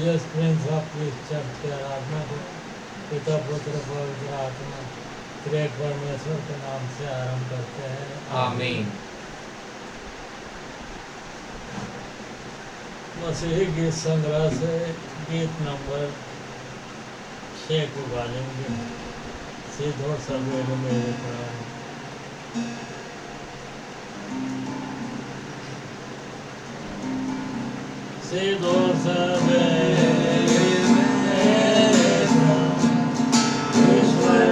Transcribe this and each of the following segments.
Jesus prince of peace church की आराधना को पिता पुत्र पवित्र आत्मा त्रिएक परमेश्वर के नाम से आरंभ करते हैं। आमीन। मसीही गीत संग्रह से गीत नंबर 6 को गालेंगे। सीधो सवेरे मेरे प्राण। सीधो सवेरे मेरे प्राण, ईश्वर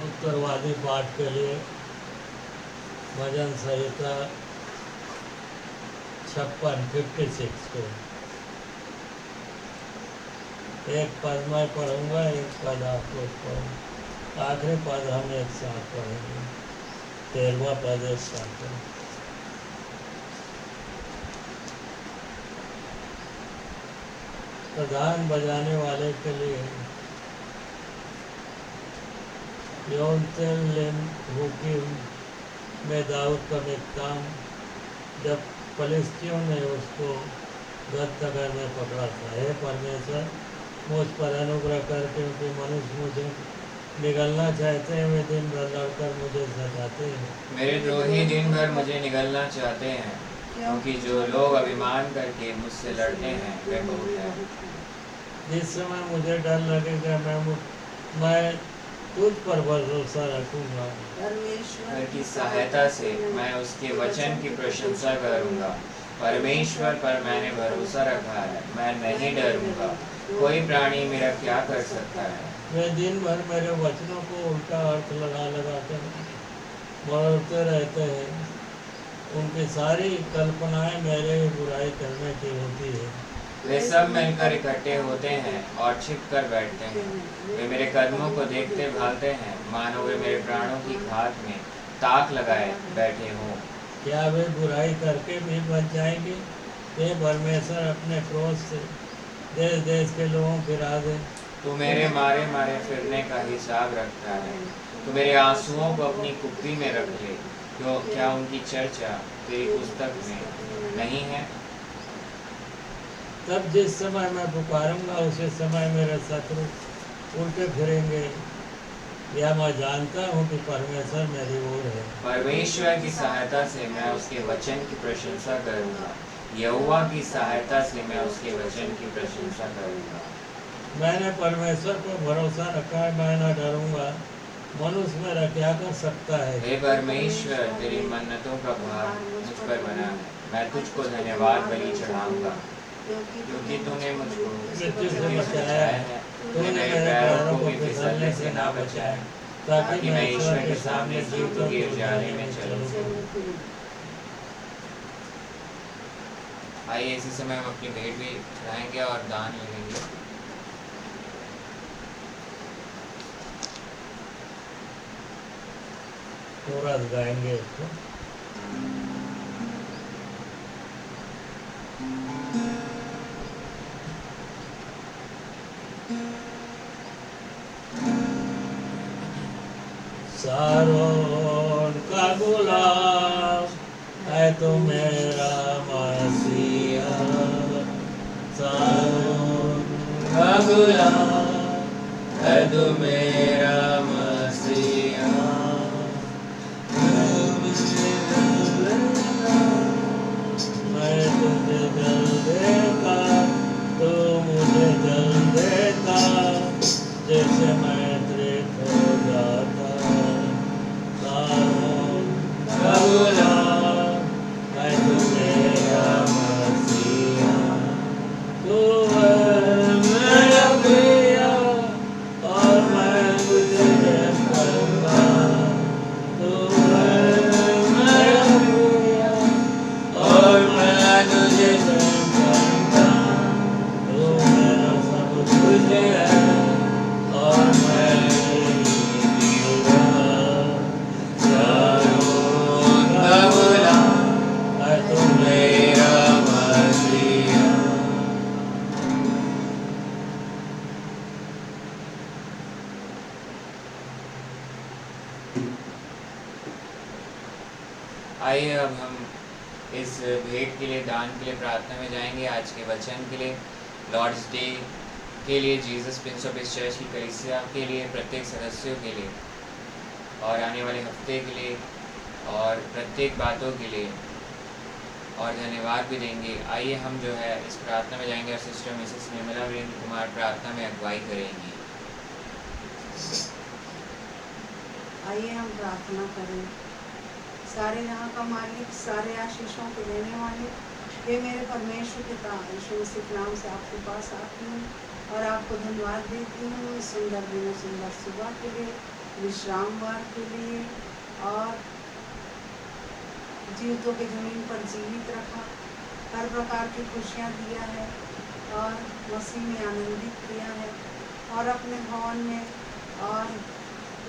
उत्तरवादी पाठ के लिए भजन संहिता 56 को एक पद मैं पढ़ूंगा, एक पद आप लोग पढ़ो। आखिरी पद हम एक साथ पढ़ेंगे। 13वां पद एक साथ पढ़ेंगे। प्रधान बजाने वाले के लिए योनतेन हुकीम में दाऊद का मिक्ताम, जब फलिस्तियों ने उसको गदनगर में पकड़ा था। हे परमेश्वर, मुझ पर अनुग्रह कर, क्योंकि मनुष्य मुझे निगलना चाहते हैं। वे दिन भर लड़कर मुझे सताते हैं। मेरे द्रोही दिन भर मुझे निगलना चाहते हैं, क्योंकि जो लोग अभिमान करके मुझसे लड़ते हैं वे बहुत हैं। जिस समय मुझे डर लगेगा, मैं तुझ पर भरोसा रखूंगा। परमेश्वर की सहायता से मैं उसके वचन की प्रशंसा करूंगा। परमेश्वर पर मैंने भरोसा रखा है, मैं नहीं डरूंगा। कोई प्राणी मेरा क्या कर सकता है? वे दिन भर मेरे वचनों को उल्टा अर्थ लगा कर बढ़ते रहते हैं। उनकी सारी कल्पनाएं मेरे बुराई करने की होती है। वे सब मिलकर इकट्ठे होते हैं और छिप कर बैठते हैं। वे मेरे कदमों को देखते भालते हैं, मानो वे मेरे प्राणों की घात में ताक लगाए बैठे हों। क्या वे बुराई करके भी बच जाएंगे? हे परमेश्वर, अपने क्रोध से देश देश के लोगों को गिरा दे। तू मेरे मारे मारे फिरने का हिसाब रखता है। तू मेरे आंसुओं को अपनी कुप्पी में रख ले। क्या उनकी चर्चा तेरी पुस्तक में नहीं है? तब जिस समय मैं पुकारूंगा, उसी समय मेरे शत्रु उल्टे फिरेंगे। यह मैं जानता हूँ कि परमेश्वर मेरी ओर है। परमेश्वर की सहायता से मैं उसके वचन की प्रशंसा करूंगा। यहोवा की सहायता से मैं उसके वचन की प्रशंसा करूंगा। मैंने परमेश्वर पर भरोसा रखा है, मैं न डरूंगा। मनुष्य मेरा क्या कर सकता है? हे परमेश्वर, तेरी मन्नतों का भार मुझ पर बना है। मैं तुझको धन्यवाद बलि चढ़ाऊंगा, क्योंकि तूने मुझको मृत्यु से बचाया है। तूने मेरे पैरों को भी फिसलने से ना बचाया, ताकि मैं ईश्वर के सामने जीवित गिर जाने में चलूं। आइए इसी समय हम अपनी भेंट भी चढ़ाएंगे और दान लेंगे। पूरा गाएंगे इसको। सारोन का गुलाम है तो मेरा मसीहा, सारोन का गुलाम है तो मेरा मसीहा। मैं तुझे जल देता तो मुझे जल देता, जैसे मैं तृप्त हो जाता। सारोन का गुलाम है तो मेरा मसीहा, तू है मेरा प्रिय और मैं तुझे प्रेम करूँगा। तू है मेरा प्रिय और मैं तुझे प्रेम करूँगा। तू मेरा सब कुछ है और मैं जीऊँगा। सारोन का गुलाम है तो मेरा मसीहा। आइए अब हम इस भेंट के लिए, दान के लिए प्रार्थना में जाएंगे। आज के वचन के लिए, लॉर्ड्स डे के लिए, Jesus prince of his church की कलीसिया के लिए, प्रत्येक सदस्यों के लिए और आने वाले हफ्ते के लिए और प्रत्येक बातों के लिए और धन्यवाद भी देंगे। आइए हम जो है इस प्रार्थना में जाएंगे और सिस्टर मिसेस निर्मला वीरेंद्र कुमार प्रार्थना में अगुवाई करेंगी। आइए हम प्रार्थना करें। सारे जहाँ का मालिक, सारे आशीषों को देने वाले, हे मेरे परमेश्वर पिता, यीशु मसीह के नाम से आपके पास आती हूँ और आपको धन्यवाद देती हूँ इस सुंदर दिनों, सुंदर सुबह के लिए, विश्रामवार के लिए, और जीवितों की ज़मीन पर जीवित रखा, हर प्रकार की खुशियाँ दिया है और मसीह में आनंदित किया है और अपने भवन में और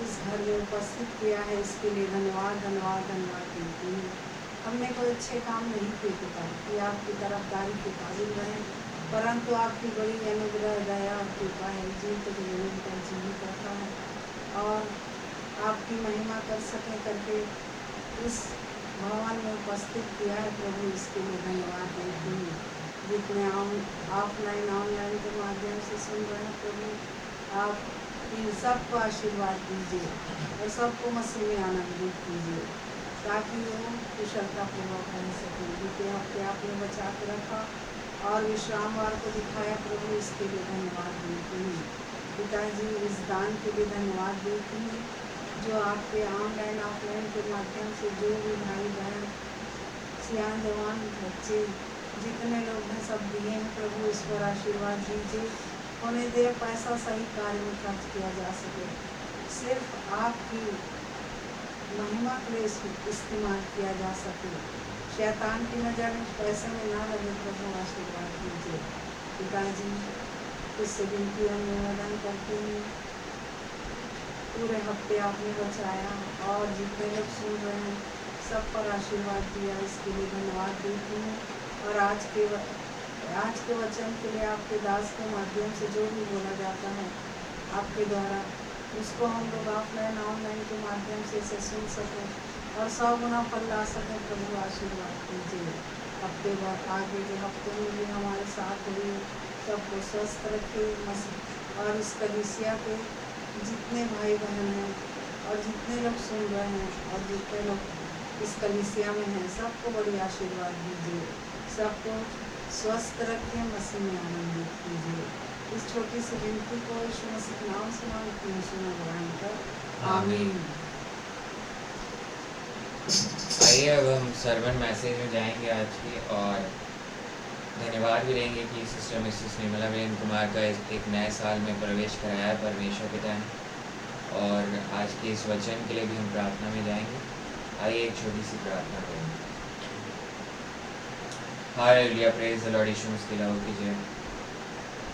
इस घर में उपस्थित किया है। इसके लिए धन्यवाद धन्यवाद धन्यवाद देती हूँ। हमने कोई अच्छे काम नहीं किए पिता कि आपकी तरफदारी के काबिल रहें, परंतु आपकी बड़ी अनुग्रह, दया और कृपा है। जीवित की ज़मीन पर जीवित रखा है और आपकी महिमा कर सके करके इस भवन में उपस्थित किया है प्रभु, इसके लिए धन्यवाद देती हूँ। जितने ऑफलाइन ऑनलाइन के माध्यम से सुन रहे हैं प्रभु, आप इन सबको आशीर्वाद दीजिए और सबको मसीह में आनंदित कीजिए ताकि वो कुशलतापूर्वक रह सकें। बीते हफ्ते आपने बचा के रखा और विश्रामवार को दिखाया प्रभु, इसके लिए धन्यवाद देती हूँ। पिताजी, इस दान के लिए धन्यवाद देती हूँ जो आपके ऑनलाइन ऑफलाइन के माध्यम से जो भी भाई बहन, सियान जवान, बच्चे, जितने लोग हैं सब दिए हैं प्रभु, इस पर आशीर्वाद दीजिए। उन्हें देर पैसा सही कार्य में खर्च किया जा सके, सिर्फ आपकी महिमा के लिए इस्तेमाल किया जा सके। शैतान की नज़र पैसे में ना लगे प्रभु, आशीर्वाद दीजिए। पिताजी, इससे विनती हम निवेदन करते हैं, पूरे हफ्ते आपने बचाया और जितने लोग सुन रहे हैं सब पर आशीर्वाद दिया, इसके लिए धन्यवाद देती हूँ। और आज के वचन के लिए आपके दास के माध्यम से जो भी बोला जाता है आपके द्वारा, उसको हम लोग ऑफलाइन ऑनलाइन के माध्यम से इसे सुन सकें और 100 गुना फल ला सकें प्रभु, आशीर्वाद दीजिए। हफ्ते बाद आगे के हफ्ते में भी हमारे साथ हुई, सबको स्वस्थ रखिए मसीह। और इस कलीसिया के जितने भाई बहन हैं और जितने लोग सुन रहे हैं और जितने लोग इस कलीसिया में हैं, सबको बड़ी आशीर्वाद दीजिए, सबको स्वस्थ रखिए, मसीह में आनंदित कीजिए। इस छोटी सी विनती को यीशु मसीह के नाम से मांगती हूँ, सुनो ग्रहण कर, आमीन। आइए अब हम सर्वन मैसेज में जाएंगे आज की, और धन्यवाद भी देंगे कि सिस्टर मिसेस निर्मला वीरेंद्र कुमार का एक नए साल में प्रवेश कराया है परमेश्वर पिता ने। और आज के इस वचन के लिए भी हम प्रार्थना में जाएंगे। आइए एक छोटी सी प्रार्थना करेंगे। हालेलुया, praise the lord. Yeshu Masih की लहू की जय।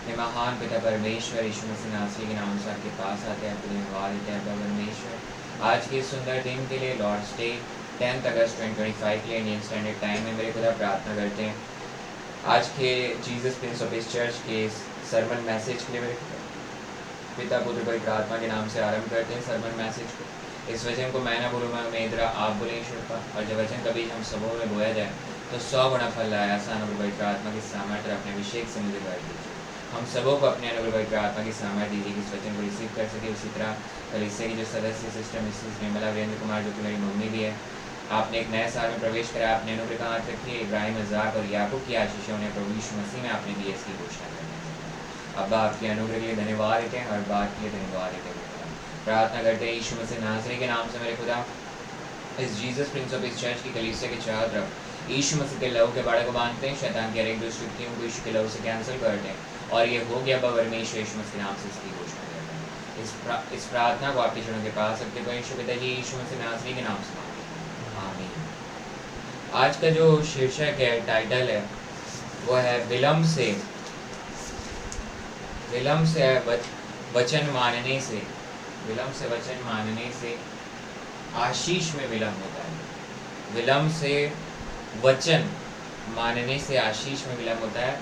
हे महान पिता परमेश्वर, यीशु मसीह नासरी के नाम से आपके पास आते हैं, आपको धन्यवाद देते हैं परमेश्वर आज के सुंदर दिन के लिए। लॉर्ड्स डे 10 अगस्त 2025 के लिए इंडियन स्टैंडर्ड टाइम में मेरे खुदा प्रार्थना करते हैं आज के Jesus prince of his church के सरमन मैसेज के लिए मेरे पिता पुत्र पवित्र आत्मा के नाम से आरंभ करते हैं सरमन मैसेज को। इस वचन को मैं ना बोलूँगा, मेरा आप बोले ईश्वर का, और जब वचन कभी हम सबों में बोया जाए तो 100 गुना फल लाया। ऐसा अनुभव पवित्र आत्मा की सामर्थ्य अपने अभिषेक से मुझे कर दीजिए। हम सबों को अपने अनुभव पवित्र आत्मा की सामर्थ्य दीजिए कि इस वचन को रिसीव कर सके। उसी तरह कलीसिया की जो सदस्य सिस्टर मिसेस निर्मला वीरेंद्र कुमार, जो कि मेरी मम्मी भी है, आपने एक नए साल में प्रवेश करा, आपने अनुग्रह का हाथ रखिए। इब्राहिम, इज़हाक और याकूब की आशीषों ने प्रभु यीशु मसीह में आपने दी इसकी घोषणा करनी है। अब आपके अनुग्रह के लिए धन्यवाद देते हैं, हर बात के लिए धन्यवाद देते हैं। प्रार्थना करते हैं यीशु मसीह नासरी के नाम से मेरे खुदा, इस Jesus prince of his church की कलीसिया के चारों तरफ यीशु मसीह के लहू के बाड़े को बांधते हैं। शैतान की हर एक दुष्टियों को यीशु के लहू से कैंसिल करते हैं, और ये हो गया परमेश्वर यीशु मसीह के नाम से इसकी घोषणा करते हैं। इस प्रार्थना को आपके चरणों के पास रखते हुए यीशु पिता जी यीशु मसीह नासरी के नाम से आमीन। आज का जो शीर्षक है, टाइटल है, वो है विलम्ब से वचन मानने से। विलम्ब से वचन मानने से आशीष में विलम्ब होता है। विलम्ब से वचन मानने से आशीष में विलम्ब होता है।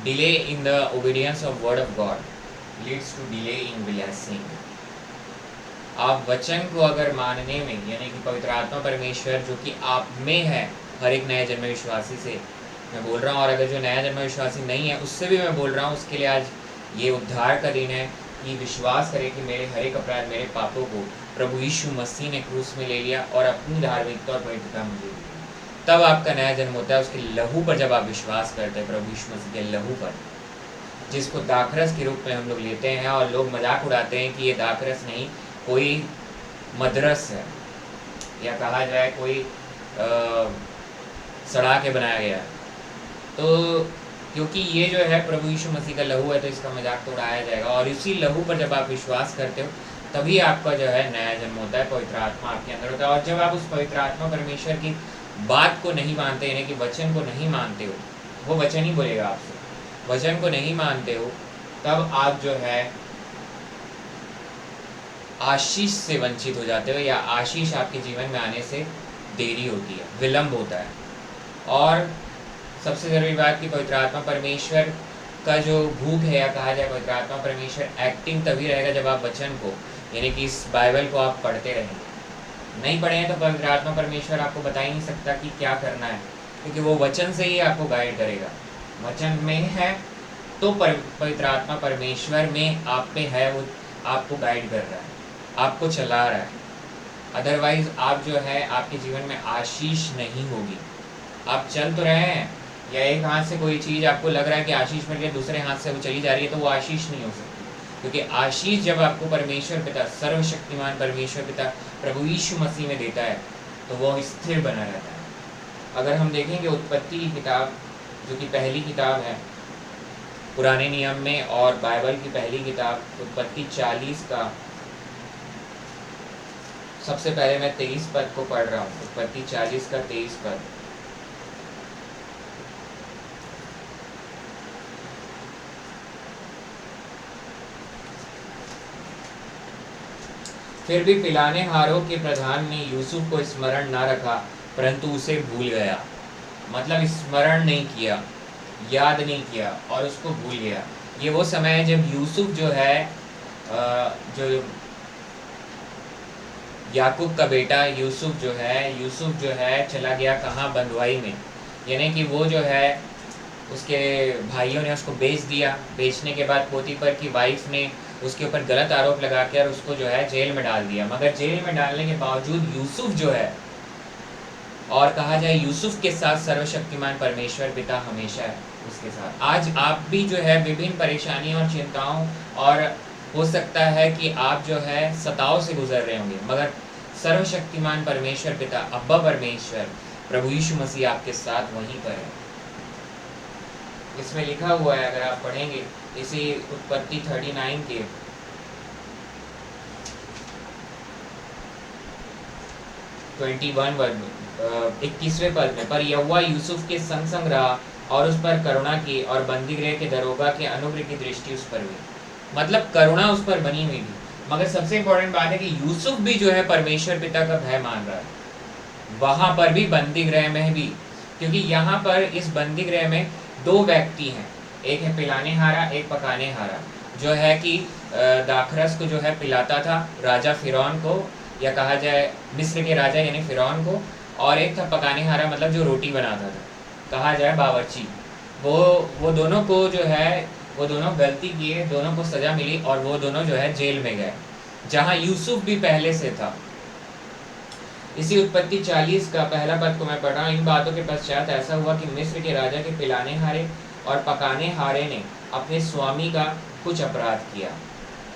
Delay in the obedience of word of God leads to delay in blessing. आप वचन को अगर मानने में, यानी कि पवित्र आत्मा परमेश्वर जो कि आप में है, हर एक नए जन्म विश्वासी से मैं बोल रहा हूँ, और अगर जो नया जन्म विश्वासी नहीं है उससे भी मैं बोल रहा हूँ, उसके लिए आज ये उद्धार का दिन है कि विश्वास करें कि मेरे हर एक अपराध, मेरे पापों को प्रभु यीशु मसीह ने क्रूस में ले लिया और अपनी धार्मिकता और पवित्रता मुझे दी। तब आपका नया जन्म होता है। उसके लहू पर जब आप विश्वास करते हैं, प्रभु यीशु मसीह के लहू पर, जिसको दाखरस के रूप में हम लोग लेते हैं, और लोग मजाक उड़ाते हैं कि ये दाखरस नहीं, कोई मदरस है, या कहा जाए कोई सड़ा के बनाया गया। तो क्योंकि ये जो है प्रभु यीशु मसीह का लहू है, तो इसका मजाक तो उड़ाया जाएगा। और इसी लहू पर जब आप विश्वास करते हो, तभी आपका जो है नया जन्म होता है, पवित्र आत्मा आपके अंदर होता है। और जब आप उस पवित्र आत्मा परमेश्वर की बात को नहीं मानते, यानी कि वचन को नहीं मानते हो, वो वचन ही बोलेगा आपसे, वचन को नहीं मानते हो, तब आप जो है आशीष से वंचित हो जाते हो, या आशीष आपके जीवन में आने से देरी होती है, विलम्ब होता है। और सबसे ज़रूरी बात कि पवित्र आत्मा परमेश्वर का जो भूख है, या कहा जाए पवित्र आत्मा परमेश्वर एक्टिंग तभी रहेगा जब आप वचन को, यानी कि इस बाइबल को आप पढ़ते रहेंगे। नहीं पढ़े हैं तो पवित्र आत्मा परमेश्वर आपको बता ही नहीं सकता कि क्या करना है, क्योंकि वो वचन से ही आपको गाइड करेगा। वचन में है तो पवित्र आत्मा परमेश्वर में आप पे है, वो आपको गाइड कर रहा है, आपको चला रहा है। अदरवाइज आप जो है, आपके जीवन में आशीष नहीं होगी। आप चल तो रहे हैं, या एक हाथ से कोई चीज़ आपको लग रहा है कि आशीष मिल रही है, दूसरे हाथ से वो चली जा रही है, तो वो आशीष नहीं हो सकती। क्योंकि आशीष जब आपको परमेश्वर पिता, सर्वशक्तिमान परमेश्वर पिता प्रभु यीशु मसीह में देता है, तो वो स्थिर बना रहता है। अगर हम देखेंगे उत्पत्ति की किताब, जो कि पहली किताब है पुराने नियम में, और बाइबल की पहली किताब उत्पत्ति 40 का सबसे पहले मैं 23 पद को पढ़ रहा हूँ। उत्पत्ति 40 का 23 पद। फिर भी पिलाने हारों के प्रधान ने यूसुफ को स्मरण न रखा, परंतु उसे भूल गया। मतलब स्मरण नहीं किया, याद नहीं किया, और उसको भूल गया। ये वो समय है जब यूसुफ जो है, जो याकूब का बेटा यूसुफ जो है चला गया कहाँ, बंधुआई में। यानी कि वो जो है, उसके भाइयों ने उसको बेच दिया। बेचने के बाद पोतीफर की वाइफ ने उसके ऊपर गलत आरोप लगा कर उसको जो है जेल में डाल दिया। मगर जेल में डालने के बावजूद यूसुफ जो है, और कहा जाए यूसुफ के साथ सर्वशक्तिमान परमेश्वर पिता हमेशा है उसके साथ। आज आप भी जो है विभिन्न परेशानियों और चिंताओं, और हो सकता है कि आप जो है सताव से गुजर रहे होंगे, मगर सर्वशक्तिमान परमेश्वर पिता, अब्बा परमेश्वर, प्रभु यीशु मसीह आपके साथ वहीं पर है। इसमें लिखा हुआ है, अगर आप पढ़ेंगे इसी उत्पत्ति 39 के 21 वर्ड में, 21वें पद में, पर यहोवा यूसुफ के संग संग रहा और उस पर करुणा की और बंदीगृह के दरोगा के अनुग्रह की दृष्टि उस पर हुई। मतलब करुणा उस पर बनी हुई थी। मगर सबसे इंपॉर्टेंट बात है कि यूसुफ भी जो है परमेश्वर पिता का भय मान रहा है, वहां पर भी बंदीगृह में भी, क्योंकि यहाँ पर इस बंदीगृह में दो व्यक्ति हैं, एक है पिलाने हारा, एक पकाने हारा, जो है कि दाखरस को जो है पिलाता था राजा फिरौन को, या कहा जाए मिस्र के राजा यानी फिरौन को, और एक था पकाने हारा मतलब जो रोटी बनाता था, कहा जाए बावर्ची। वो दोनों को जो है, वो दोनों गलती किए, दोनों को सजा मिली और वो दोनों जो है जेल में गए, जहाँ यूसुफ भी पहले से था। इसी उत्पत्ति 40 का पहला पद को मैं पढ़ रहा हूँ। इन बातों के पश्चात ऐसा हुआ कि मिस्र के राजा के पिलाने हारे और पकाने हारे ने अपने स्वामी का कुछ अपराध किया।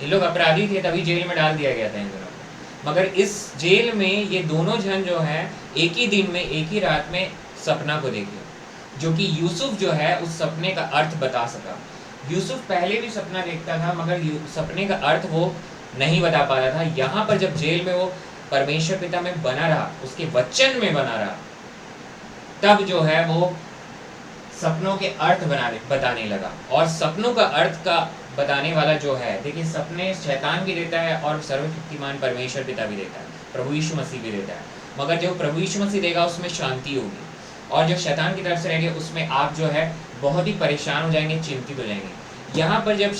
ये लोग अपराधी थे, तभी जेल में डाल दिया गया था इन दोनों को। मगर इस जेल में ये दोनों जन जो है एक ही दिन में, एक ही रात में सपना को देखे, जो कि यूसुफ जो है उस सपने का अर्थ बता सका। यूसुफ पहले भी सपना देखता था मगर सपने का अर्थ वो नहीं बता पा रहा था। यहाँ पर जब जेल में वो परमेश्वर पिता में बना रहा, उसके वचन में बना रहा, तब जो है वो सपनों के अर्थ बताने लगा। और सपनों का अर्थ का बताने वाला जो है, देखिए सपने शैतान भी देता है और सर्वशक्तिमान परमेश्वर पिता भी देता है, प्रभु यीशु मसीह भी देता है। मगर जो प्रभु यीशु मसीह देगा उसमें शांति होगी, और जो शैतान की तरफ से रहेंगे उसमें आप जो है बहुत ही परेशान हो जाएंगे, चिंतित हो जाएंगे। यहाँ पर जब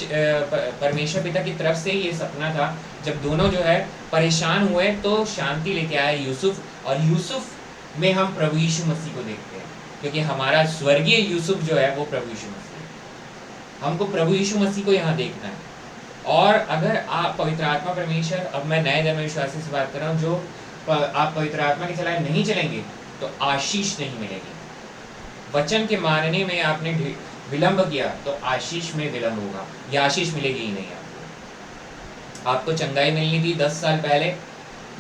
परमेश्वर पिता की तरफ से ही ये सपना था, जब दोनों जो है परेशान हुए तो शांति लेके आए यूसुफ, और यूसुफ में हम प्रभु यीशु मसीह को देखते हैं, क्योंकि हमारा स्वर्गीय यूसुफ जो है वो प्रभु यीशु मसीह है। हमको प्रभु यीशु मसीह को यहाँ देखना है। और अगर आप पवित्र आत्मा परमेश्वर, अब मैं नए धर्म विश्वासी से बात कर रहा हूँ, जो आप पवित्र आत्मा की सलाह नहीं चलेंगे तो आशीष नहीं मिलेगी। वचन के मानने में आपने विलंब किया तो आशीष में विलंब होगा, या आशीष मिलेगी ही नहीं। आपको चंगाई मिलनी थी 10 साल पहले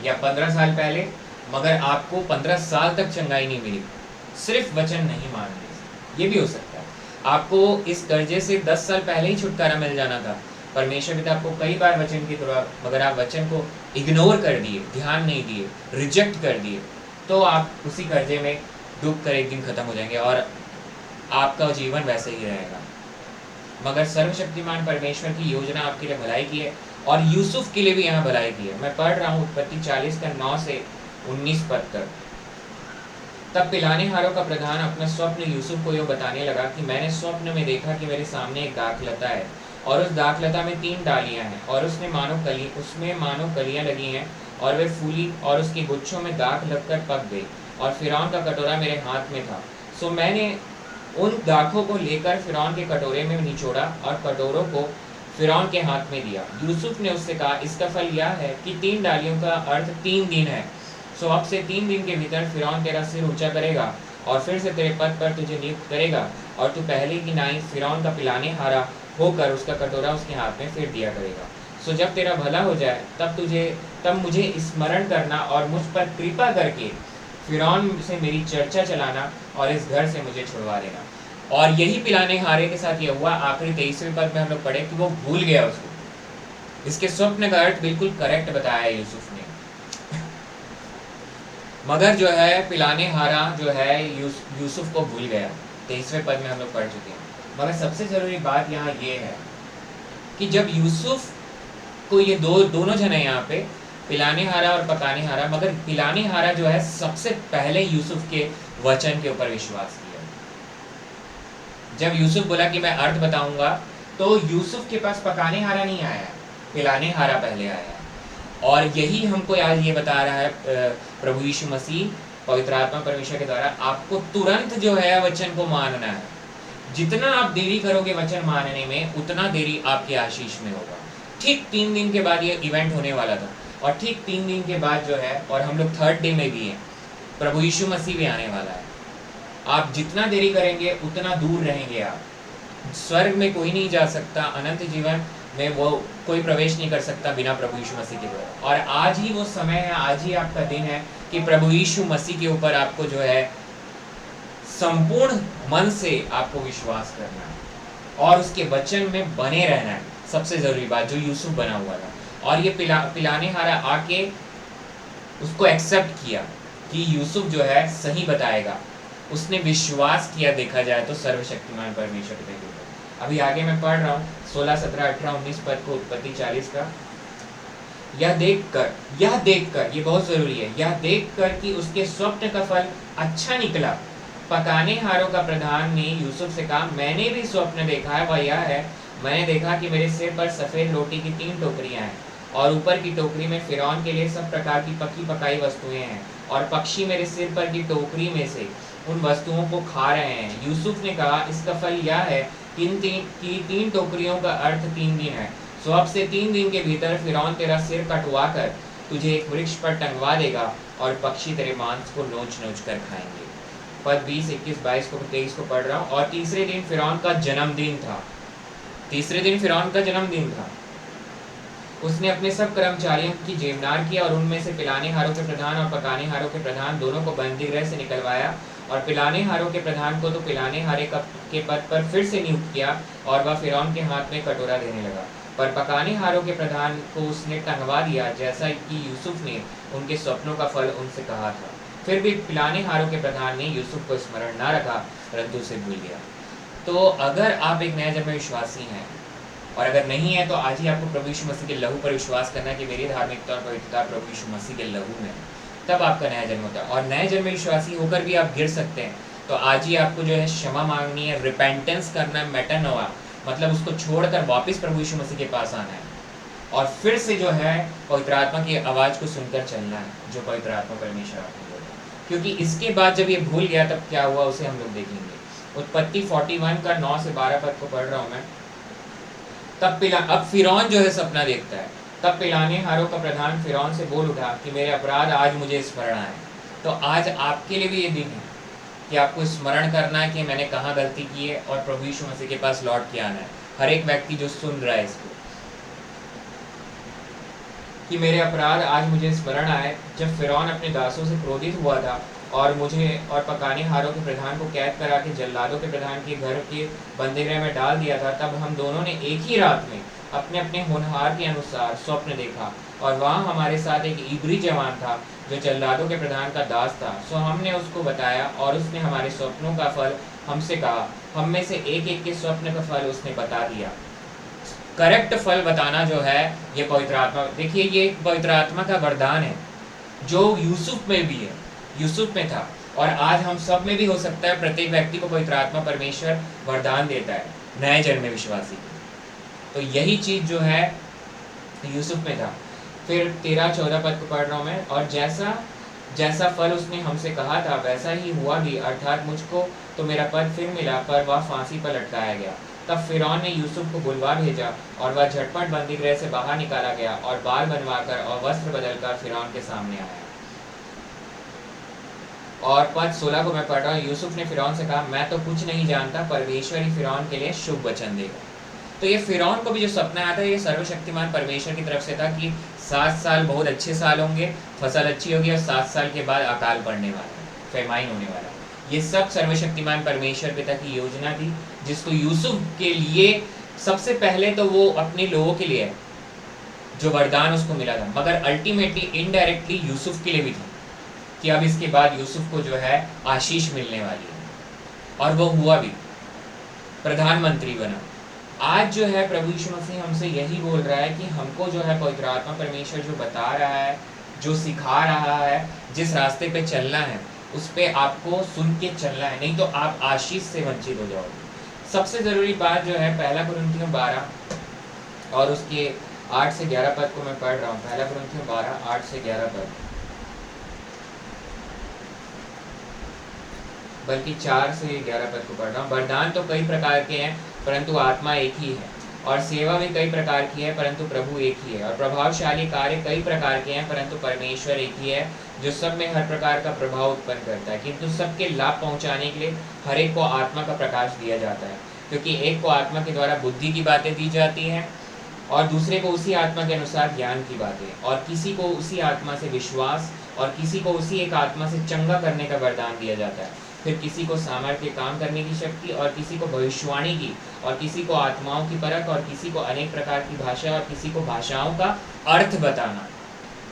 या 15 साल पहले, मगर आपको 15 साल तक चंगाई नहीं मिली, सिर्फ वचन नहीं मानने। ये भी हो सकता है आपको इस कर्जे से 10 साल पहले ही छुटकारा मिल जाना था। परमेश्वर पिता आपको कई बार वचन की तरह, मगर आप वचन को इग्नोर कर दिए, ध्यान नहीं दिए, रिजेक्ट कर दिए, तो आप उसी कर्जे में डूब कर एक दिन खत्म हो जाएंगे और आपका जीवन वैसे ही रहेगा। मगर सर्वशक्तिमान परमेश्वर की योजना आपके लिए भलाई की है, और यूसुफ के लिए भी यहाँ भलाई की है। मैं पढ़ रहा हूँ उत्पत्ति 40 का 9 से 19 पद तक। तब पिलाने हारों का प्रधान अपना स्वप्न यूसुफ को यह बताने लगा कि मैंने स्वप्न में देखा कि मेरे सामने एक दाखलता है, और उस दाखलता में 3 डालियां हैं, और उसमें मानो कलियां लगी हैं, और वे फूली, और उसके गुच्छों में दाख लगकर पक गई, और फिरौन का कटोरा मेरे हाथ में था। सो मैंने उन दाखों को लेकर फिरौन के कटोरे में निचोड़ा और कटोरों को फिरौन के हाथ में दिया। यूसुफ ने उससे कहा, इसका फल यह है कि 3 डालियों का अर्थ 3 दिन है। सो अब से 3 दिन के भीतर फिरौन तेरा सिर ऊंचा करेगा और फिर से तेरे पद पर तुझे नियुक्त करेगा, और तू पहले की नाई फिरौन का पिलाने हारा होकर उसका कटोरा उसके हाथ में फिर दिया करेगा। सो जब तेरा भला हो जाए तब मुझे स्मरण करना और मुझ पर कृपा करके फिरौन से मेरी चर्चा चलाना और इस घर से मुझे छुड़वा लेना। और यही पिलाने हारे के साथ ये हुआ। आखिरी 23वें पद में हम लोग पढ़े कि वो भूल गया उसको। इसके स्वप्न का अर्थ बिल्कुल करेक्ट बताया यूसुफ ने। मगर जो है पिलाने हारा जो है यूसुफ को भूल गया। 23वें पद में हम लोग पढ़ चुके हैं। मगर सबसे जरूरी बात यहाँ ये है कि जब यूसुफ को ये दोनों जन है यहाँ पे, पिलाने हारा और पकाने हारा, मगर पिलाने हारा जो है सबसे पहले यूसुफ के वचन के ऊपर विश्वास किया। जब यूसुफ बोला कि मैं अर्थ बताऊंगा, तो यूसुफ के पास पकाने हारा नहीं आया, पिलाने हारा पहले आया। और यही हमको आज ये बता रहा है प्रभु यीशु मसीह पवित्र आत्मा परमेश्वर के द्वारा, आपको तुरंत जो है वचन को मानना है। जितना आप देरी करोगे वचन मानने में, उतना देरी आपके आशीष में होगा। ठीक 3 दिन के बाद ये इवेंट होने वाला था, और ठीक 3 दिन के बाद जो है, और हम लोग 3rd डे में भी हैं, प्रभु यीशु मसीह भी आने वाला है। आप जितना देरी करेंगे उतना दूर रहेंगे। आप स्वर्ग में कोई नहीं जा सकता, अनंत जीवन में वो कोई प्रवेश नहीं कर सकता बिना प्रभु यीशु मसीह के द्वारा। और आज ही वो समय है, आज ही आपका दिन है कि प्रभु यीशु मसीह के ऊपर आपको जो है संपूर्ण मन से आपको विश्वास करना है और उसके वचन में बने रहना है। सबसे जरूरी बात जो यूसुफ बना हुआ था, और ये पिलाने हारा आके उसको एक्सेप्ट किया कि यूसुफ जो है सही बताएगा। उसने विश्वास किया, देखा जाए तो सर्वशक्तिमान परमेश्वर के ऊपर। अभी आगे मैं पढ़ रहा हूँ 16, 17, 18, 19 पद को, उत्पत्ति 40 का। यह देखकर, ये बहुत जरूरी है, यह देखकर कि उसके स्वप्न का फल अच्छा निकला, पकाने हारों का प्रधान ने यूसुफ से कहा, मैंने भी स्वप्न देखा है, वह यह है, मैंने देखा कि मेरे सिर पर सफेद रोटी की 3 टोकरियां हैं, और ऊपर की टोकरी में फिरौन के लिए सब प्रकार की पकी पकाई वस्तुएं हैं, और पक्षी मेरे सिर पर की टोकरी में से उन वस्तुओं को खा रहे हैं। यूसुफ ने कहा, इसका फल यह है कि 3 टोकरियों का अर्थ 3 दिन है। सो अब से 3 दिन के भीतर फिरौन तेरा सिर कटवा कर तुझे एक वृक्ष पर टंगवा देगा, और पक्षी तेरे मांस को नोच नोच कर खाएंगे। पद 20, 21, 22 को 23 को पढ़ रहा हूँ। और तीसरे दिन फिरौन का जन्मदिन था। तीसरे दिन फिरौन का जन्मदिन था। उसने अपने सब कर्मचारियों की जेवनार किया, और उनमें से पिलाने हारों के प्रधान और पकाने हारों के प्रधान दोनों को बंदी गृह से निकलवाया, और पिलाने हारों के प्रधान को तो पिलाने हारे के पद पर फिर से नियुक्त किया, और वह फिरौन के हाथ में कटोरा देने लगा। पर पकाने हारों के प्रधान को उसने टंगवा दिया, जैसा कि यूसुफ ने उनके स्वप्नों का फल उनसे कहा था। फिर भी पिलाने हारों के प्रधान ने यूसुफ को स्मरण न रखा, परंतु उसे भूल गया। तो अगर आप एक नया जन्मे विश्वासी हैं, और अगर नहीं है तो आज ही आपको प्रभु यीशु मसीह के लहू पर विश्वास करना है कि मेरी धार्मिकता और पवित्रता प्रभु यीशु मसीह के लहू में, तब आपका नया जन्म होता है। और नए जन्मे विश्वासी होकर भी आप गिर सकते हैं, तो आज ही आपको जो है क्षमा मांगनी है, रिपेंटेंस करना है, मेटानोआ, मतलब उसको छोड़कर वापस प्रभु यीशु मसीह के पास आना है, और फिर से जो है पवित्र आत्मा की आवाज़ को सुनकर चलना है, जो पवित्र आत्मा परमेश्वर आपको बोले। क्योंकि इसके बाद जब ये भूल गया तब क्या हुआ उसे हम लोग देखेंगे। उत्पत्ति 41 का 9 से 12 पद को पढ़ रहा हूँ मैं। अब फिरौन जो है सपना देखता है। तब पिलाने हारों का प्रधान फिरौन से बोल उठा कि मेरे अपराध आज मुझे स्मरण आए। तो आज आपके लिए भी ये दिन है कि आपको स्मरण करना है कि मैंने कहाँ गलती की है, और प्रभु यीशु मसीह के पास लौट के आना है। हर एक व्यक्ति जो सुन रहा है इसको, कि मेरे अपराध आज मुझे स्मरण आए। जब फिरौन अपने दासों से क्रोधित हुआ था और मुझे और पकाने हारों के प्रधान को कैद करा के जल्लादों के प्रधान के घर के बंदीगृह में डाल दिया था, तब हम दोनों ने एक ही रात में अपने अपने होनहार के अनुसार स्वप्न देखा, और वहाँ हमारे साथ एक इब्री जवान था जो जल्लादों के प्रधान का दास था। सो हमने उसको बताया, और उसने हमारे स्वप्नों का फल हमसे कहा। हम में से एक एक के स्वप्न का फल उसने बता दिया। करेक्ट फल बताना जो है ये पवित्र आत्मा, देखिए ये पवित्र आत्मा का वरदान है जो यूसुफ में भी है, यूसुफ में था, और आज हम सब में भी हो सकता है। प्रत्येक व्यक्ति को पवित्र आत्मा परमेश्वर वरदान देता है नए जन्मे विश्वासी। तो यही चीज जो है यूसुफ में था। फिर 13-14 पद को पढ़ रहा हूँ मैं। और जैसा फल उसने हमसे कहा था वैसा ही हुआ भी, अर्थात मुझको तो मेरा पद फिर मिला, पर वह फांसी पर लटकाया गया। तब फिरौन ने यूसुफ को बुलवा भेजा, और वह झटपट बंदीगृह से बाहर निकाला गया, और बाल बनवाकर और वस्त्र बदलकर फिरौन के सामने आया। और पद 16 को मैं पढ़ रहा हूँ। यूसुफ ने फिरौन से कहा, मैं तो कुछ नहीं जानता, परमेश्वर ही फिरौन के लिए शुभ वचन देगा। तो ये फिरौन को भी जो सपना आया था ये सर्वशक्तिमान परमेश्वर की तरफ से था कि 7 साल बहुत अच्छे साल होंगे, फसल अच्छी होगी, और 7 साल के बाद अकाल पड़ने वाला है, फेमाइन होने वाला है। ये सब सर्वशक्तिमान परमेश्वर पिता की योजना थी, जिसको यूसुफ के लिए सबसे पहले तो वो अपने लोगों के लिए जो वरदान उसको मिला था, मगर अल्टीमेटली इनडायरेक्टली यूसुफ के लिए भी था कि अब इसके बाद यूसुफ को जो है आशीष मिलने वाली है। और वो हुआ भी, प्रधानमंत्री बना। आज जो है प्रभु यीशु मसीह हमसे यही बोल रहा है कि हमको जो है पवित्र आत्मा परमेश्वर जो बता रहा है, जो सिखा रहा है, जिस रास्ते पे चलना है उस पे आपको सुन के चलना है, नहीं तो आप आशीष से वंचित हो जाओगे। सबसे ज़रूरी बात जो है 1 कुरिन्थियों 12 और उसके 8 से 11 पद को मैं पढ़ रहा हूँ। 1 कुरिन्थियों 12, 8 से 11 पद, बल्कि 4 से 11 पद को पढ़ रहा हूँ। वरदान तो कई प्रकार के हैं, परंतु आत्मा एक ही है, और सेवा भी कई प्रकार की है, परंतु प्रभु एक ही है, और प्रभावशाली कार्य कई प्रकार के हैं, परंतु परमेश्वर एक ही है जो सब में हर प्रकार का प्रभाव उत्पन्न करता है, किंतु सबके लाभ पहुंचाने के लिए हर एक को आत्मा का प्रकाश दिया जाता है। क्योंकि एक को आत्मा के द्वारा बुद्धि की बातें दी जाती हैं, और दूसरे को उसी आत्मा के अनुसार ज्ञान की बातें, और किसी को उसी आत्मा से विश्वास, और किसी को उसी एक आत्मा से चंगा करने का वरदान दिया जाता है। फिर किसी को सामर्थ्य काम करने की शक्ति, और किसी को भविष्यवाणी की, और किसी को आत्माओं की परख, और किसी को अनेक प्रकार की भाषा, और किसी को भाषाओं का अर्थ बताना।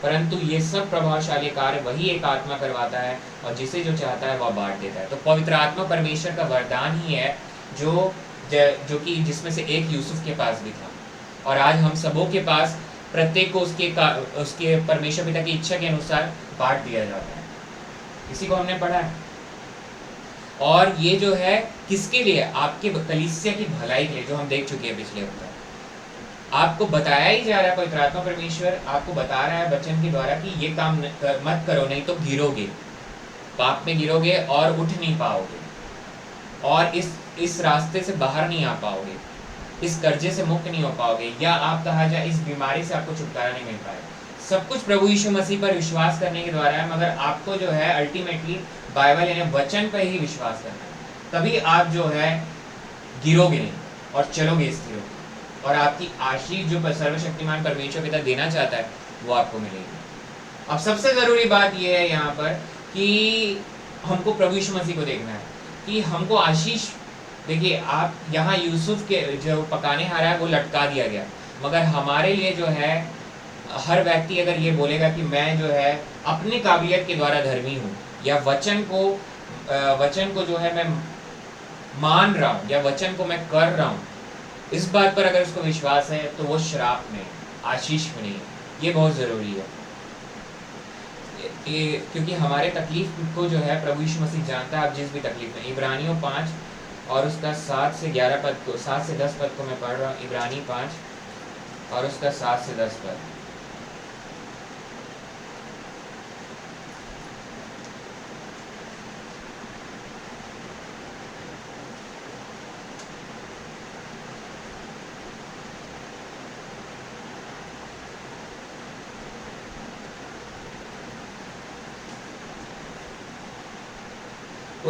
परंतु ये सब प्रभावशाली कार्य वही एक आत्मा करवाता है, और जिसे जो चाहता है वह बांट देता है। तो पवित्र आत्मा परमेश्वर का वरदान ही है, जो कि जिसमें से एक यूसुफ के पास भी था, और आज हम सबों के पास प्रत्येक को उसके परमेश्वर पिता की इच्छा के अनुसार बांट दिया जाता है। इसी को हमने पढ़ा है। और ये जो है किसके लिए? आपके कलीसिया की भलाई के लिए, जो हम देख चुके हैं पिछले हफ्ते। आपको बताया ही जा रहा है, पवित्र आत्मा परमेश्वर आपको बता रहा है वचन के द्वारा कि ये काम मत करो, नहीं तो गिरोगे, पाप में गिरोगे और उठ नहीं पाओगे, और इस रास्ते से बाहर नहीं आ पाओगे, इस कर्जे से मुक्त नहीं हो पाओगे, या आप कहा जाए इस बीमारी से आपको छुटकारा नहीं मिल पाएगा। सब कुछ प्रभु यीशु मसीह पर विश्वास करने के द्वारा है, मगर आपको जो है अल्टीमेटली बाइबल यानी वचन पर ही विश्वास करना है। तभी आप जो है गिरोगे नहीं और चलोगे स्थिर होकर, और आपकी आशीष जो सर्वशक्तिमान परमेश्वर पिता देना चाहता है वो आपको मिलेगी। अब सबसे ज़रूरी बात यह है यहाँ पर कि हमको प्रभु यीशु मसीह को देखना है कि हमको आशीष। देखिए, आप यहाँ यूसुफ के जो पकाने हारा है वो लटका दिया गया, मगर हमारे लिए जो है हर व्यक्ति अगर ये बोलेगा कि मैं जो है अपनी काबिलियत के द्वारा धर्मी हूँ, या वचन को जो है मैं मान रहा हूँ, या वचन को मैं कर रहा हूँ, इस बात पर अगर उसको विश्वास है तो वो श्राप में, आशीष में नहीं है। ये बहुत ज़रूरी है, क्योंकि हमारे तकलीफ को जो है प्रभु यीशु मसीह जानता है। आप जिस भी तकलीफ में, इब्रानियों 5 और उसका 7 से 11 पद को, 7 से 10 पद को मैं पढ़ रहा हूँ। इब्रानी 5 और उसका 7 से 10 पद।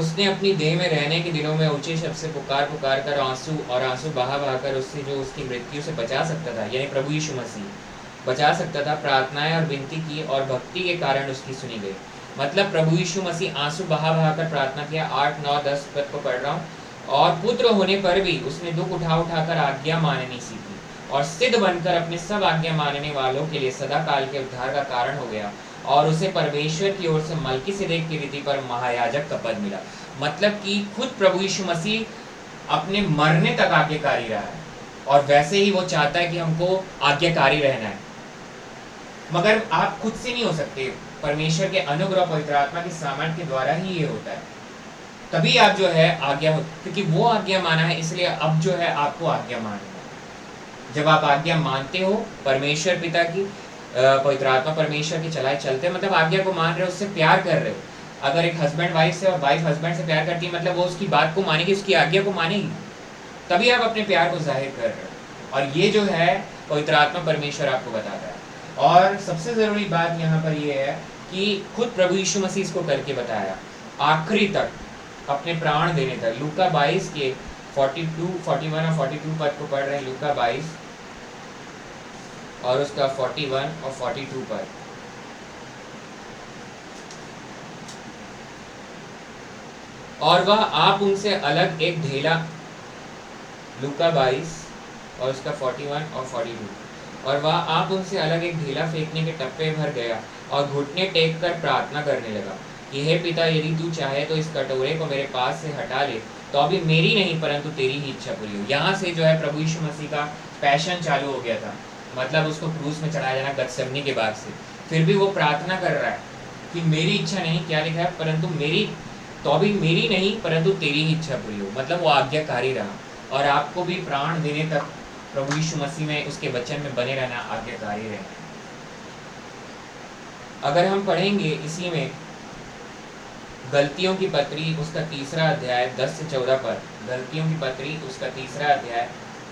उसने अपनी देह में रहने के दिनों में ऊंचे शब्द से पुकार कर आंसू बहा कर उससे जो उसकी मृत्यु से बचा सकता था, यानी प्रभु यीशु मसीह बचा सकता था, प्रार्थनाएं और विनती की, और भक्ति के कारण उसकी सुनी गई। मतलब प्रभु यीशु मसीह आंसू बहा कर प्रार्थना किया। 8, 9, 10 पद को पढ़ रहा हूँ। और पुत्र होने पर भी उसने दुख उठा कर आज्ञा माननी सीखी, और सिद्ध बनकर अपने सब आज्ञा मानने वालों के लिए सदा काल के उद्धार का कारण हो गया, और उसे परमेश्वर की ओर से मलकीसिदक की रीति पर महायाजक का पद मिला। मतलब कि खुद प्रभु यीशु मसीह अपने मरने तक आज्ञाकारी रहा है, और वैसे ही वो चाहता है कि हमको आज्ञाकारी रहना है। मगर आप खुद से नहीं हो सकते, परमेश्वर के अनुग्रह पवित्र आत्मा की सामर्थ्य के द्वारा ही ये होता है। तभी आप जो है आज्ञा, क्योंकि वो आज्ञा माना है, इसलिए अब जो है आपको आज्ञा मानना है। जब आप आज्ञा मानते हो परमेश्वर पिता की, पवित्र आत्मा परमेश्वर की चलाए चलते, मतलब आज्ञा को मान रहे हो, उससे प्यार कर रहे हो। अगर एक हस्बैंड वाइफ से और वाइफ हस्बैंड से प्यार करती है, मतलब वो उसकी बात को मानेगी, उसकी आज्ञा को मानेगी, तभी आप अपने प्यार को जाहिर कर रहे हो। और ये जो है पवित्र आत्मा परमेश्वर आपको बताता है। और सबसे ज़रूरी बात यहाँ पर ये है कि खुद प्रभु यीशु मसीह इसको करके बताया, आखिरी तक अपने प्राण देने तक। लूका 22 के 42, 41 और 42 पद को पढ़ रहे हैं। लूका 22 और उसका 41 और 42 पद। और वह आप उनसे अलग एक ढेला, लूका 22 और उसका 41 और 42। और वह आप उनसे अलग एक ढेला फेंकने के टप्पे भर गया और घुटने टेक कर प्रार्थना करने लगा कि हे पिता, यदि तू चाहे तो इस कटोरे को मेरे पास से हटा ले, तो अभी मेरी नहीं परंतु तेरी ही इच्छा पूरी हो। यहाँ से जो है प्रभु यीशु मसीह का पैशन चालू हो गया था, मतलब उसको क्रूस में चढ़ाया जाना गतसेमनी के बाद से। फिर भी वो प्रार्थना कर रहा है कि मेरी इच्छा नहीं, क्या लिखा है, परंतु मेरी, तो अभी मेरी नहीं परंतु तेरी ही इच्छा पूरी हो। मतलब वो आज्ञाकारी रहा, और आपको भी प्राण देने तक प्रभु यीशु मसीह में, उसके वचन में बने रहना, आज्ञाकारी रहना। अगर हम पढ़ेंगे इसी में गलतियों की पत्री उसका 3 अध्याय 10 से 14 पद, गलतियों की पत्री उसका 3 अध्याय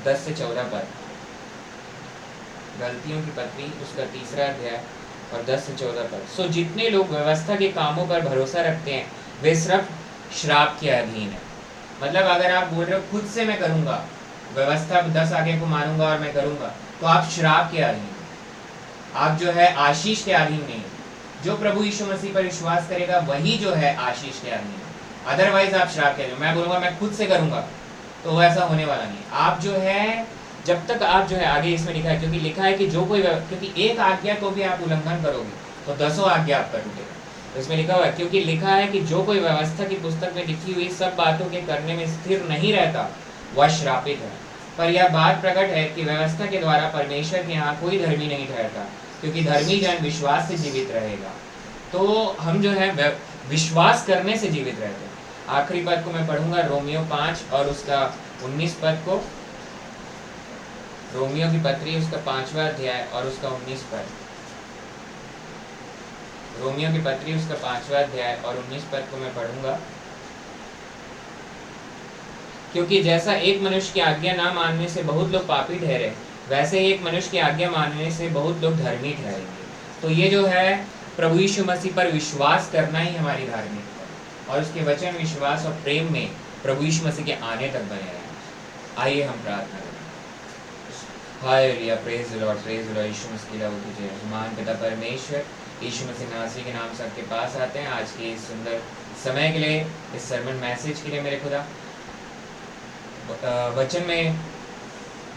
10 से 14 पद, गलतियों की पत्री उसका 3 अध्याय और 10 से 14 पद। सो जितने लोग व्यवस्था के कामों पर भरोसा रखते हैं वे सिर्फ श्राप के अधीन है। मतलब अगर आप बोल रहे हो खुद से मैं करूंगा, व्यवस्था 10 आज्ञा को मानूंगा और मैं करूंगा, तो आप श्राप के अधीन, आप जो है आशीष के अधीन नहीं। जो प्रभु यीशु मसीह पर विश्वास करेगा वही जो है आशीष के अधीन है। अदरवाइज आप श्राप के अधीन। मैं बोलूंगा मैं खुद से करूंगा, तो वैसा होने वाला नहीं। आप जो है जब तक आप जो है आगे इसमें लिखा है, क्योंकि लिखा है कि जो कोई क्योंकि एक आज्ञा को भी आप उल्लंघन करोगे तो 10 आज्ञा आपका टूटेगा। तो इसमें लिखा हुआ है, क्योंकि लिखा है कि जो कोई व्यवस्था की पुस्तक में लिखी हुई सब बातों के करने में स्थिर नहीं रहता वह श्रापित है। पर यह बात प्रकट है कि व्यवस्था के द्वारा परमेश्वर के यहाँ कोई धर्मी नहीं ठहरता, क्योंकि धर्मी जन विश्वास से जीवित रहेगा। तो हम जो है विश्वास करने से जीवित रहते हैं। आखिरी पद को मैं पढ़ूंगा, रोमियो 5 और उसका 19 पद को। रोमियो की पत्री उसका 5वां अध्याय और उसका 19 पद। रोमियो की पत्री उसका 5वां अध्याय और 19 पद को मैं पढ़ूंगा। क्योंकि जैसा एक मनुष्य की आज्ञा ना मानने से बहुत लोग पापी ठहरे, वैसे ही एक मनुष्य की आज्ञा मानने से बहुत लोग धर्मी ठहरेंगे। तो ये जो है प्रभु यीशु मसीह पर विश्वास करना ही हमारी धार्मिकता है, और उसके वचन, विश्वास और प्रेम में प्रभु यीशु मसीह के आने तक बने रहें। आइए हम प्रार्थना करें। हालेलुया, praise the lord, praise the lord. Yeshu Masih की लहू की जय। महान पिता परमेश्वर, यीशु मसीह नासरी के नाम से आपके पास आते हैं आज के इस सुंदर समय के लिए, इस सरमन मैसेज के लिए। मेरे खुदा, वचन में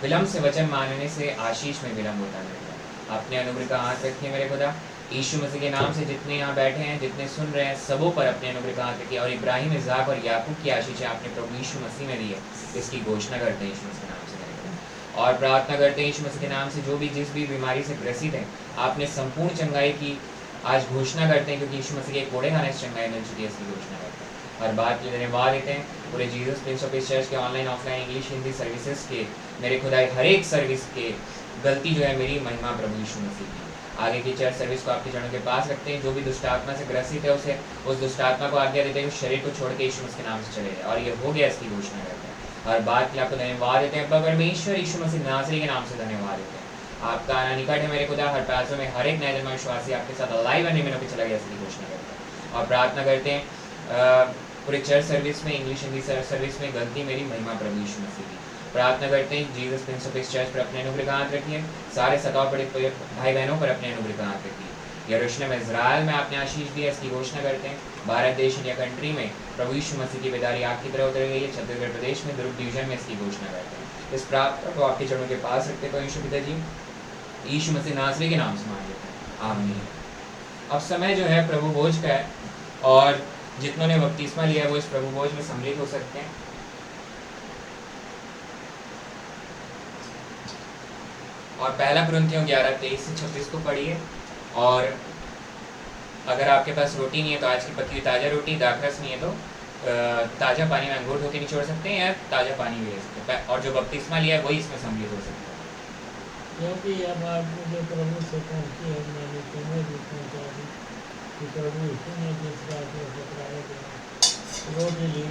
विलम्ब से वचन मानने से आशीष में विलम्ब होता है। अपने अनुग्रह का हाथ रखिए मेरे खुदा। यीशु मसीह के नाम से जितने यहाँ बैठे हैं, जितने सुन रहे हैं, सबों पर अपने अनुग्रह का हाथ रखिए। और इब्राहिम, इसहाक और याकूब की आशीष आपने प्रभु यीशु मसीह में दी है, इसकी घोषणा करते हैं यीशु मसीह के नाम से मेरे खुदा। और प्रार्थना करते हैं यीशु मसीह के नाम से जो भी जिस भी बीमारी से ग्रसित है, आपने संपूर्ण चंगाई की आज घोषणा करते हैं, क्योंकि यीशु मसीह के कोड़े खाने से चंगाई मिल चुकी है, इसकी घोषणा करते हैं। हर बात के लिए धन्यवाद देते हैं। पूरे Jesus prince of peace church के online offline English Hindi services के मेरे खुदा हर एक सर्विस के गलती जो है मेरी महिमा प्रभु यीशु मसीह की। आगे की चर्च सर्विस को आपके चरणों के पास रखते हैं। जो भी दुष्ट आत्मा से ग्रसित है उसे उस दुष्ट आत्मा को आज्ञा देते हैं उस शरीर को छोड़ के यीशु मसीह के नाम से चले जाए, और ये हो गया, इसकी घोषणा करते हैं। हर बात के लिए आपको धन्यवाद देते हैं परमेश्वर यीशु मसीह नासरी के नाम से धन्यवाद देते हैं। आपका आना निकट है मेरे खुदा। हर पैसों में हर एक नए जन्म विश्वासी आपके साथ अलाइव बनने में चला गया, इसकी घोषणा करते हैं। और प्रार्थना करते हैं पूरे चर्च सर्विस में, इंग्लिश हिंदी सर्विस में गलती मेरी, महिमा प्रभु यीशु मसीह की। प्रार्थना करते हैं Jesus prince of peace church पर अपने अनुग्रह का हाथ रखिए। सारे सताव पड़े भाई बहनों पर अपने अनुग्रह का हाथ रखिए। यरूशलेम इज़राइल में आपने आशीष दी है, इसकी घोषणा करते हैं। भारत देश इंडिया कंट्री में प्रभु यीशु मसीह की बेदारी आग की तरह उतर गई है। छत्तीसगढ़ प्रदेश में दुर्ग डिवीजन में इसकी घोषणा करते हैं। इस प्रार्थना को आपके चरणों के पास रखते हैं परमेश्वर पिता जी, यीशु मसीह नासरी के नाम से मांग लेते हैं, आमीन। अब समय जो है प्रभु भोज का है, और जितनों ने बपतिस्मा लिया है वो इस प्रभु भोज में सम्मिलित हो सकते हैं। और पहला कुरिन्थियों 11:23 से 26 को पढ़िए। और अगर आपके पास रोटी नहीं है तो आज की पकी हुई ताज़ा रोटी, दाखरस नहीं है तो ताज़ा पानी में अंगूर धो के निचोड़ सकते हैं, या ताज़ा पानी भी ले सकते हैं। और जो बपतिस्मा लिया है वही इसमें सम्मिलित हो सकता है। क्योंकि यह बात मुझे प्रभु से पहुँची है, मैंने तुम्हें भी पहुँचा दी कि प्रभु यीशु ने जिस बात में पकड़ाया गया रोटी ली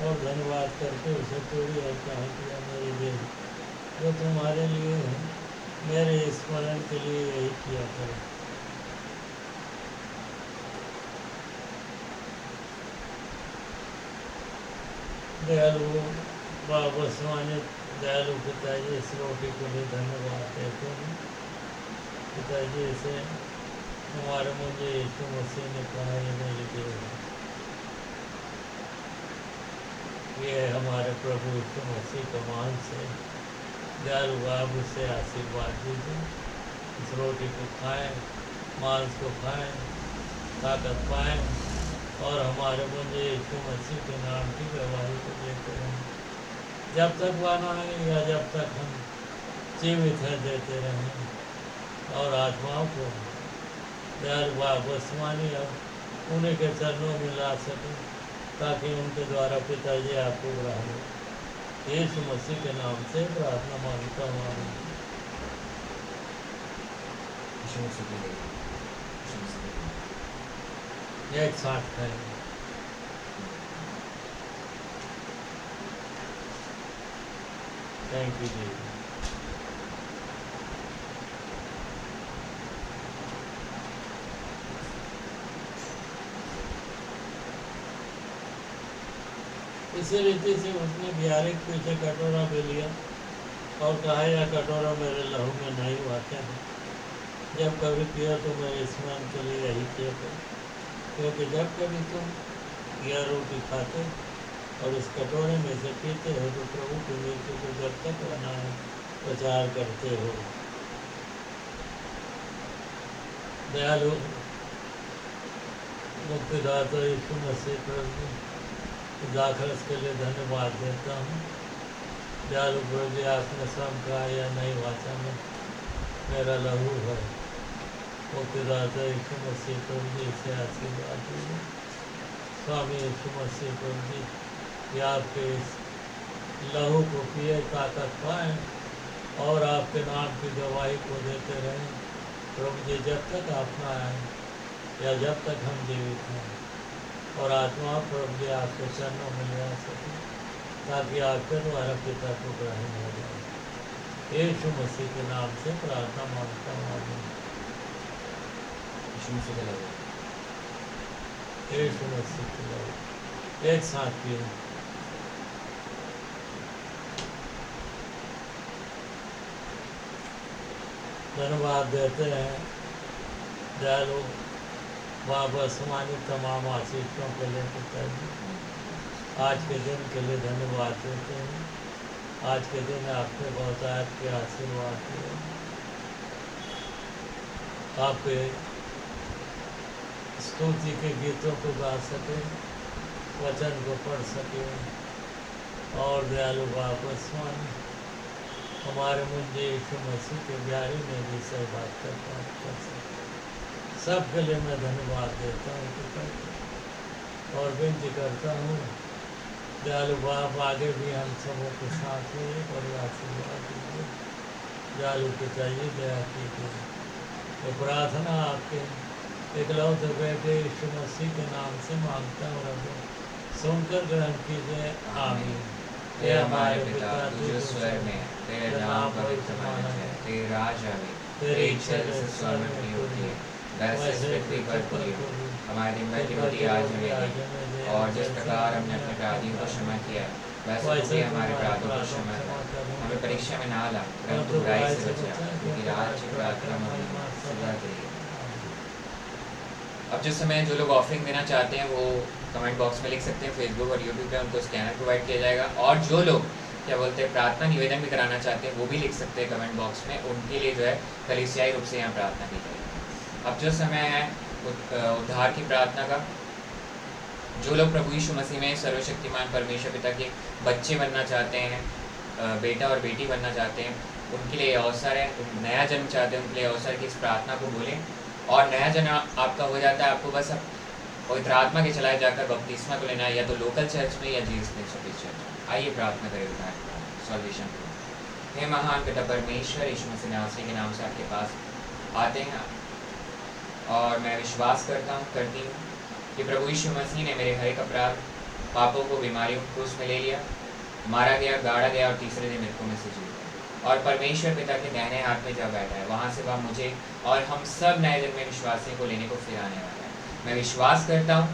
और धन्यवाद करके उसे तोड़ी और कहा किया मेरी देह जो तुम्हारे लिए है, मेरे स्मरण के लिए यही किया करो। दयालु बाबा दयालु पिताजी, इस रोटी को भी धन्यवाद देते हैं। पिताजी, इसे हमारे मुझे यीशु मसीह ने कहा ये मेरी देह है, ये हमारे प्रभु यीशु मसीह के मान से दयालु बाब उसे आशीर्वाद दीजिए। इस रोटी को खाएं, मांस को खाएं, ताकत पाएं, और हमारे मुझे यीशु मसीह के नाम की गवाही को देते रहें। जब तक वाना है या जब तक हम जीवित हैं देते रहें। और आत्माओं को दयालु बाब आसमानी अब उन्हीं के चरणों में ला सकें, ताकि उनके द्वारा पिताजी आपको ग्रहण हो। यीशु मसीह के नाम से प्रार्थना मांगता हूँ, आमीन। एक साथ खाएं। थैंक यू जी। इसी रीति से उसने ग्यारह पीछे कटोरा भी लिया और कहा, यह कटोरा मेरे लहू में नहीं वाक़ है, जब कभी पिया तो मेरे स्मरण के लिए यही किया करो। क्योंकि जब कभी तुम यह रोटी खाते और इस कटोरे में से पीते हो तो प्रभु की मृत्यु को जब तक रहना है प्रचार करते हो। दयालु मुक्तिदाता यीशु मसीह प्रभु दाखरस के लिए धन्यवाद देता हूँ। दयालु प्रभु जी, आपने स्वयं कहा या नई भाषा में मेरा लहू है। मुक्तिदाता यीशु मसीह प्रभु जी से आशीर्वाद दीजिए। स्वामी यीशु मसीह प्रभु जी कि आपके इस लहू को पिए ताकत पाएँ और आपके नाम की गवाही को देते रहें। प्रभु जी, जब तक आप ना आए या जब तक हम जीवित हैं, और आत्मा प्रभु जी आपके चरणों में ले आ सके ताकि आपके द्वारा पिता को ग्रहण हो जाए। यीशु मसीह के नाम से प्रार्थना मांगता हूँ। आमीन। यीशु मसीह का लहू। यीशु मसीह के लहू। एक साथ पिए। धन्यवाद देते हैं दयालु बाबा समानी तमाम आशीषों के लिए पिताजी। आज के दिन के लिए धन्यवाद देते हैं। आज के दिन आपने बहुतायत के आशीर्वाद दिए, आपके स्तुति के गीतों को गा सके, वचन को पढ़ सके, और दयालु बाबा स्वामी हमारे मुझे यीशु मसीह के प्यारे में भी सही बात कर सके। सब के लिए मैं धन्यवाद देता हूँ पिताजी, और विनती करता हूँ दयालु बाप आगे भी हम सबों के साथ हो और आशीर्वाद दीजिए। दयालु पिताजी दया कीजिए। तो प्रार्थना आपके इकलौते बेटे यीशु मसीह के नाम से मांगता हूँ। रब सुनकर ग्रहण कीजिए। आमीन। हे हमारे पिता तू जो स्वर्ग में है, तेरा नाम पवित्र माना जाए, तेरी राज आवे, तेरी इच्छा जैसे स्वर्ग में पूरी होती है वैसे पृथ्वी पर पूरी हो। हमारी दिन भर की रोटी आज हमें दे, और जिस प्रकार हमने अपने अपराधियों को क्षमा किया वैसे तू भी हमारे अपराधों को क्षमा कर। हमें परीक्षा में ना ला परंतु बुराई से बचा, क्योंकि राज्य पराक्रम और महिमा सदा तेरी है। अब जिस समय जो लोग ऑफरिंग देना चाहते हैं वो कमेंट बॉक्स में लिख सकते हैं। फेसबुक और यूट्यूब पे उनको स्कैनर प्रोवाइड किया जाएगा, और जो लोग क्या बोलते हैं प्रार्थना निवेदन भी कराना चाहते हैं वो भी लिख सकते हैं कमेंट बॉक्स में। उनके लिए जो है कलीसियाई रूप से यहाँ प्रार्थना की जाएगी। अब जो समय है उद्धार की प्रार्थना का, जो लोग प्रभु यीशु मसीह में सर्वशक्तिमान परमेश्वर पिता के बच्चे बनना चाहते हैं, बेटा और बेटी बनना चाहते हैं, उनके लिए अवसर है। नया जन्म चाहते हैं उनके लिए अवसर की इस प्रार्थना को बोलें, और नया जन्म आपका हो जाता है। आपको बस पवित्र आत्मा के चलाए जाकर बपतिस्मा को लेना है, या तो लोकल चर्च में या Jesus prince of peace church में। आइए प्रार्थना करें उद्धार सॉल्वेशन को। हे महान पिता परमेश्वर, यीशु मसीह नासरी के नाम से आपके पास आते हैं, और मैं विश्वास करती हूँ कि प्रभु यीशु मसीह ने मेरे हर एक अपराध, पापों को, बीमारियों को क्रूस में ले लिया, मारा गया, गाड़ा गया, और तीसरे दिन मृतकों में से जी गया, और परमेश्वर पिता के दाहिने हाथ में जब बैठा है वहाँ से वह मुझे और हम सब नए जन्मे विश्वासियों को लेने को फिर आने वाला है। मैं विश्वास करता हूँ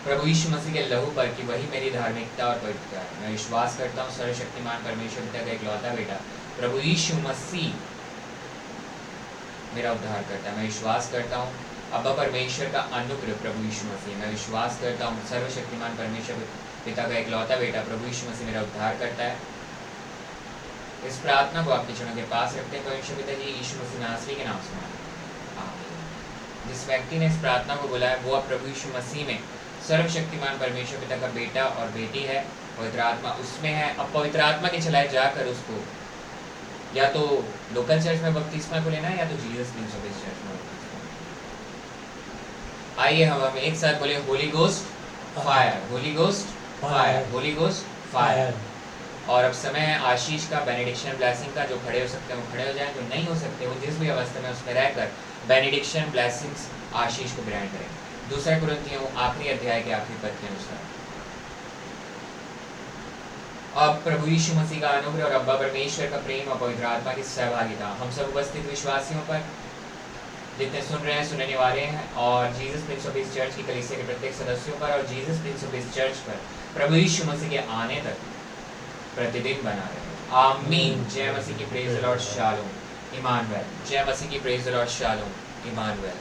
प्रभु यीशु मसीह के लहू पर कि वही मेरी धार्मिकता और पवित्रता है। मैं विश्वास करता हूँ सर्वशक्तिमान परमेश्वर पिता का इकलौता बेटा प्रभु यीशु मसीह मेरा उद्धार करता है। मैं विश्वास करता हूँ अब्बा परमेश्वर का अनुग्रह प्रभु यीशु मसीह। मैं विश्वास करता हूँ सर्वशक्तिमान परमेश्वर पिता का इकलौता बेटा प्रभु यीशु मसीह मेरा उद्धार करता है। इस प्रार्थना को आपके चरणों के पास रखते हैं परमेश्वर पिता जी यीशु मसीह नासरी के नाम से मांगते हैं। जिस व्यक्ति ने इस प्रार्थना को बोला है वो अब प्रभु यीशु मसीह में सर्वशक्तिमान परमेश्वर पिता का बेटा और बेटी है। पवित्र आत्मा उसमें है। अब पवित्र आत्मा के चलाए जाकर उसको या तो लोकल चर्च में बपतिस्मा को लेना है या तो Jesus prince of peace church में बपतिस्मा। आइए हम एक साथ बोले Holi ghost fire, Holi ghost fire, Holi ghost fire. और अब समय है आशीष का, बेनेडिक्शन ब्लेसिंग का। जो खड़े हो सकते हैं वो खड़े हो जाएं, जो नहीं हो सकते वो जिस भी अवस्था में उसमें रहकर बेनेडिक्शन ब्लेसिंग्स आशीष को ग्रहण करें। दूसरा कुरिन्थियों आखिरी अध्याय के आखिरी पद के अनुसार अब प्रभु यीशु मसीह का अनुग्रह और अब्बा परमेश्वर का प्रेम और पवित्र आत्मा की सहभागिता हम सब उपस्थित विश्वासियों पर, जितने सुन रहे हैं, सुनने वाले हैं, और Jesus prince of peace church की कलीसिया के प्रत्येक सदस्यों पर और Jesus prince of peace church पर प्रभु यीशु मसीह के आने तक प्रतिदिन बना रहे। आमीन। जय मसीह की प्रेज द लॉर्ड, शालोम, इमानुएल। जय मसीह की प्रेज द लॉर्ड, शालोम, इमानुएल।